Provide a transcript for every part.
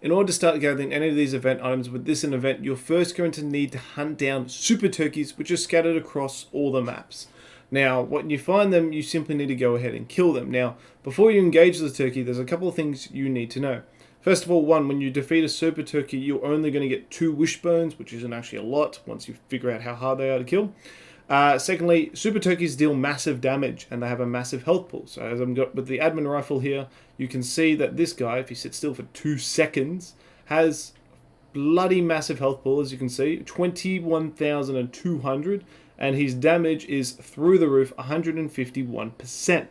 In order to start gathering any of these event items with this event, you're first going to need to hunt down super turkeys, which are scattered across all the maps. Now, when you find them, you simply need to go ahead and kill them. Now, before you engage the turkey, there's a couple of things you need to know. First of all, one, when you defeat a super turkey, you're only going to get 2 wishbones, which isn't actually a lot once you figure out how hard they are to kill. Secondly, super turkeys deal massive damage and they have a massive health pool. So as I've got with the admin rifle here, you can see that this guy, if he sits still for 2 seconds, has bloody massive health pool, as you can see, 21,200, and his damage is through the roof, 151%.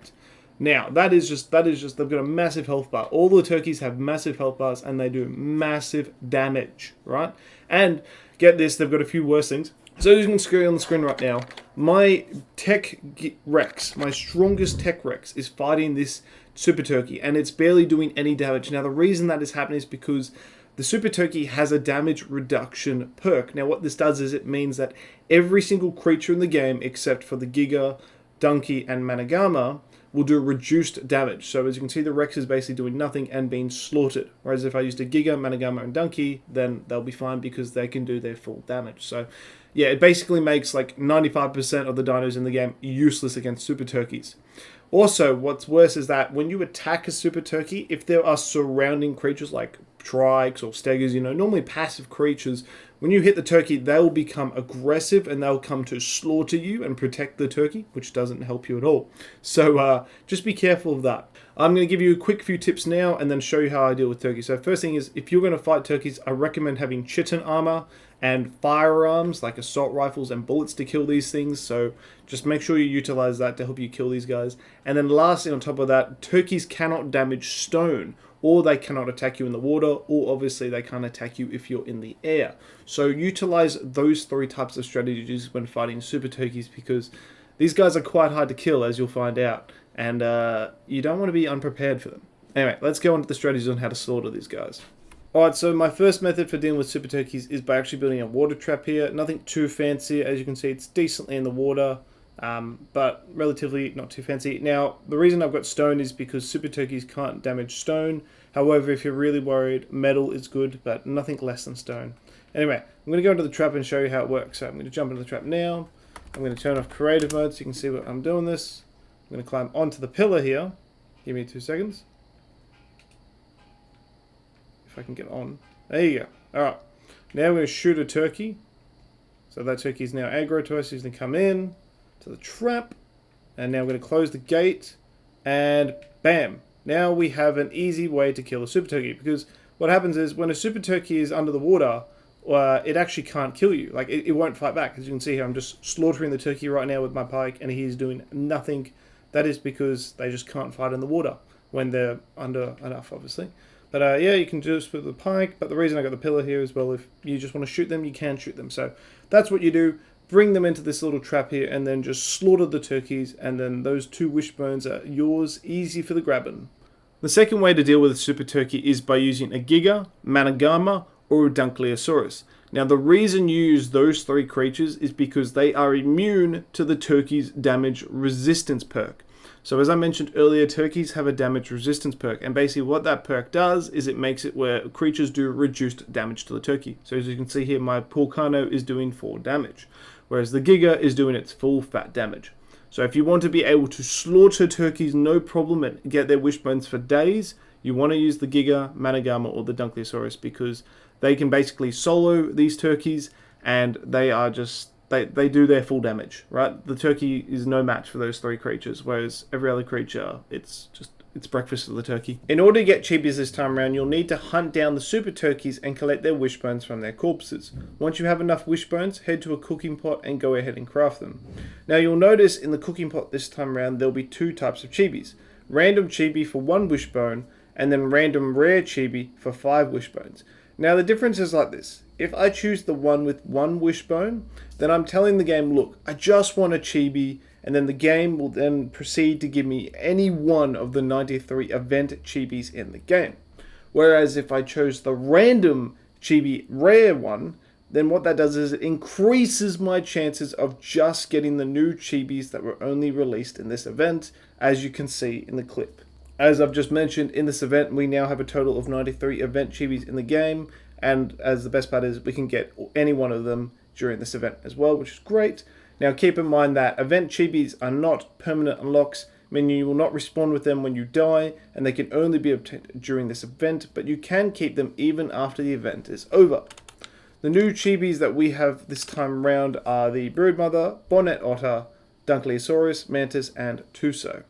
Now, that is just, they've got a massive health bar. All the turkeys have massive health bars and they do massive damage, right? And get this, they've got a few worse things. So as you can see on the screen right now, my Tech Rex, my strongest Tech Rex, is fighting this Super Turkey, and it's barely doing any damage. Now, the reason that is happening is because the Super Turkey has a damage reduction perk. Now, what this does is it means that every single creature in the game, except for the Giga, Donkey, and Managama, will do reduced damage. So as you can see, the Rex is basically doing nothing and being slaughtered. Whereas if I used a Giga, Managama, and Donkey, then they'll be fine because they can do their full damage. So yeah, it basically makes like 95% of the dinos in the game useless against super turkeys. Also, what's worse is that when you attack a super turkey, if there are surrounding creatures like trikes or stegos, normally passive creatures, when you hit the turkey, they'll become aggressive and they'll come to slaughter you and protect the turkey, which doesn't help you at all. So just be careful of that. I'm going to give you a quick few tips now and then show you how I deal with turkeys. So first thing is, if you're going to fight turkeys, I recommend having chitin armor and firearms like assault rifles and bullets to kill these things. So just make sure you utilize that to help you kill these guys. And then lastly, on top of that, turkeys cannot damage stone, or they cannot attack you in the water, or obviously they can't attack you if you're in the air. So utilize those 3 types of strategies when fighting super turkeys, because these guys are quite hard to kill, as you'll find out, and you don't want to be unprepared for them. Anyway, let's go on to the strategies on how to slaughter these guys. Alright, so my first method for dealing with super turkeys is by actually building a water trap here. Nothing too fancy. As you can see, it's decently in the water, but relatively not too fancy. Now, the reason I've got stone is because super turkeys can't damage stone. However, if you're really worried, metal is good, but nothing less than stone. Anyway, I'm going to go into the trap and show you how it works. So I'm going to jump into the trap now. I'm going to turn off creative mode so you can see what I'm doing this. I'm going to climb onto the pillar here. Give me 2 seconds. If I can get on. There you go. Alright. Now we're going to shoot a turkey. So that turkey is now aggro to us. He's going to come in to the trap. And now we're going to close the gate. And bam. Now we have an easy way to kill a super turkey. Because what happens is when a super turkey is under the water, it actually can't kill you. Like, it won't fight back. As you can see here, I'm just slaughtering the turkey right now with my pike. And he's doing nothing. That is because they just can't fight in the water when they're under enough, obviously. But yeah, you can do this with the pike. But the reason I got the pillar here as well, if you just want to shoot them, you can shoot them. So that's what you do. Bring them into this little trap here and then just slaughter the turkeys. And then those 2 wishbones are yours, easy for the grabbing. The second way to deal with a super turkey is by using a Giga, Managama, or a Dunkleosaurus. Now, the reason you use those 3 creatures is because they are immune to the turkey's damage resistance perk. So as I mentioned earlier, turkeys have a damage resistance perk, and basically what that perk does is it makes it where creatures do reduced damage to the turkey. So as you can see here, my Pulcano is doing 4 damage, whereas the Giga is doing its full fat damage. So if you want to be able to slaughter turkeys no problem and get their wishbones for days, you want to use the Giga, Managama, or the Dunkleosaurus, because they can basically solo these turkeys and they are just, they do their full damage, right? The turkey is no match for those 3 creatures, whereas every other creature, it's breakfast for the turkey. In order to get Chibis this time around, you'll need to hunt down the super turkeys and collect their wishbones from their corpses. Once you have enough wishbones, head to a cooking pot and go ahead and craft them. Now you'll notice in the cooking pot this time around, there'll be 2 types of Chibis. Random Chibi for 1 wishbone, and then random rare Chibi for 5 wishbones. Now the difference is like this. If I choose the one with 1 wishbone, then I'm telling the game, look, I just want a Chibi, and then the game will then proceed to give me any one of the 93 event Chibis in the game. Whereas if I chose the random Chibi rare one, then what that does is it increases my chances of just getting the new Chibis that were only released in this event, as you can see in the clip. As I've just mentioned, in this event, we now have a total of 93 event Chibis in the game, and as the best part is, we can get any one of them during this event as well, which is great. Now keep in mind that event Chibis are not permanent unlocks, meaning you will not respawn with them when you die, and they can only be obtained during this event, but you can keep them even after the event is over. The new Chibis that we have this time around are the Broodmother, Bonnet Otter, Dunkleosaurus, Mantis, and Tuso.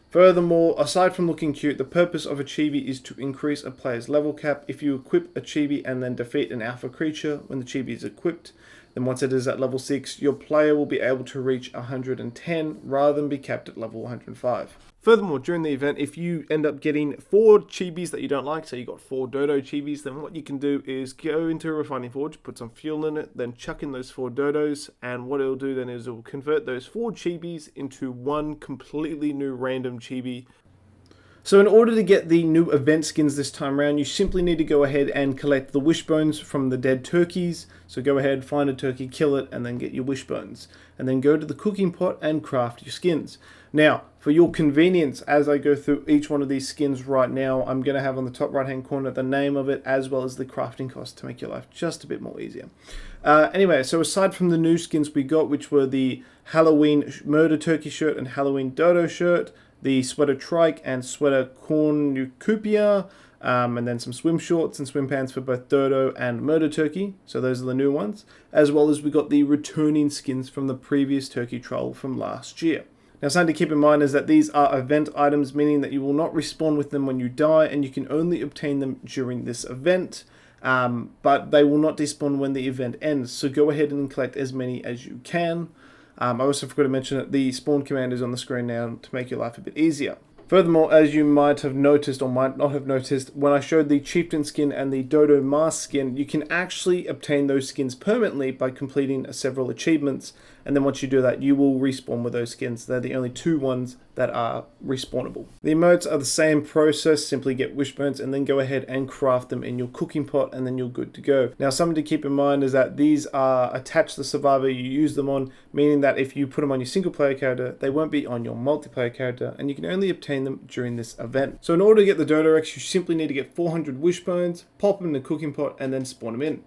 Furthermore, aside from looking cute, the purpose of a Chibi is to increase a player's level cap. If you equip a Chibi and then defeat an alpha creature when the Chibi is equipped, then once it is at level 6, your player will be able to reach 110 rather than be capped at level 105. Furthermore, during the event, if you end up getting 4 Chibis that you don't like, so you got 4 Dodo Chibis, then what you can do is go into a refining forge, put some fuel in it, then chuck in those 4 Dodos, and what it'll do then is it will convert those 4 Chibis into one completely new random Chibi. So in order to get the new event skins this time around, you simply need to go ahead and collect the wishbones from the dead turkeys. So go ahead, find a turkey, kill it, and then get your wishbones. And then go to the cooking pot and craft your skins. Now, for your convenience, as I go through each one of these skins right now, I'm going to have on the top right hand corner the name of it as well as the crafting cost to make your life just a bit more easier. Anyway, so aside from the new skins we got, which were the Halloween Murder Turkey shirt and Halloween Dodo shirt, the Sweater Trike and Sweater Cornucopia, and then some swim shorts and swim pants for both Dodo and Murder Turkey, so those are the new ones, as well as we got the returning skins from the previous Turkey Troll from last year. Now something to keep in mind is that these are event items, meaning that you will not respawn with them when you die, and you can only obtain them during this event, but they will not despawn when the event ends, so go ahead and collect as many as you can. I also forgot to mention that the spawn command is on the screen now to make your life a bit easier. Furthermore, as you might have noticed or might not have noticed, when I showed the Chieftain skin and the Dodo mask skin, you can actually obtain those skins permanently by completing several achievements, and then once you do that, you will respawn with those skins. They're the only 2 ones that are respawnable. The emotes are the same process, simply get wishbones and then go ahead and craft them in your cooking pot, and then you're good to go. Now something to keep in mind is that these are attached to the survivor you use them on, meaning that if you put them on your single player character, they won't be on your multiplayer character, and you can only obtain them during this event. So in order to get the DodoRex, you simply need to get 400 wishbones, pop them in the cooking pot, and then spawn them in.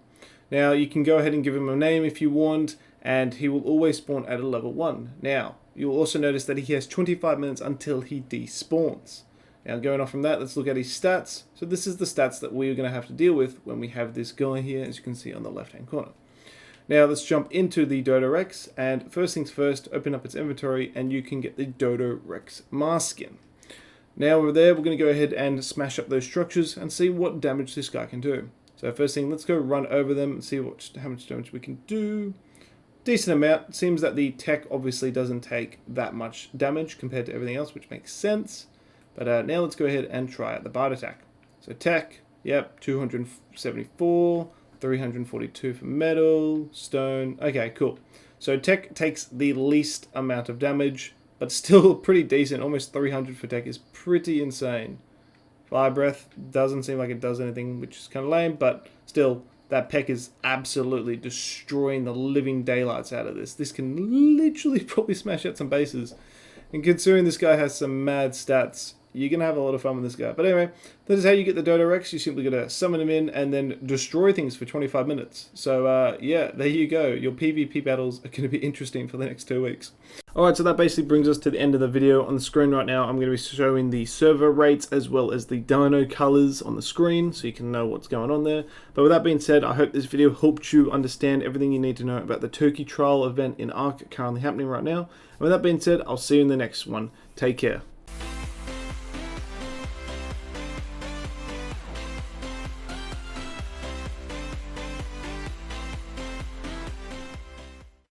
Now you can go ahead and give him a name if you want, and he will always spawn at a level 1. Now, you'll also notice that he has 25 minutes until he despawns. Now, going off from that, let's look at his stats. So this is the stats that we're going to have to deal with when we have this guy here, as you can see on the left-hand corner. Now, let's jump into the DodoRex, and first things first, open up its inventory, and you can get the DodoRex mask skin. Now, over there, we're going to go ahead and smash up those structures and see what damage this guy can do. So first thing, let's go run over them and see how much damage we can do. Decent amount. It seems that the tech obviously doesn't take that much damage compared to everything else, which makes sense. But now let's go ahead and try out the bite attack. So tech, yep, 274, 342 for metal, stone. Okay, cool. So tech takes the least amount of damage, but still pretty decent. Almost 300 for tech is pretty insane. Fire breath doesn't seem like it does anything, which is kind of lame, but still, that peck is absolutely destroying the living daylights out of this. This can literally probably smash out some bases. And considering this guy has some mad stats, you're going to have a lot of fun with this guy. But anyway, that is how you get the DodoRex. You simply got to summon him in and then destroy things for 25 minutes. So yeah, there you go. Your PvP battles are going to be interesting for the next 2 weeks. Alright, so that basically brings us to the end of the video. On the screen right now, I'm going to be showing the server rates as well as the dino colors on the screen, so you can know what's going on there. But with that being said, I hope this video helped you understand everything you need to know about the Turkey Trial event in Ark currently happening right now. And with that being said, I'll see you in the next one. Take care.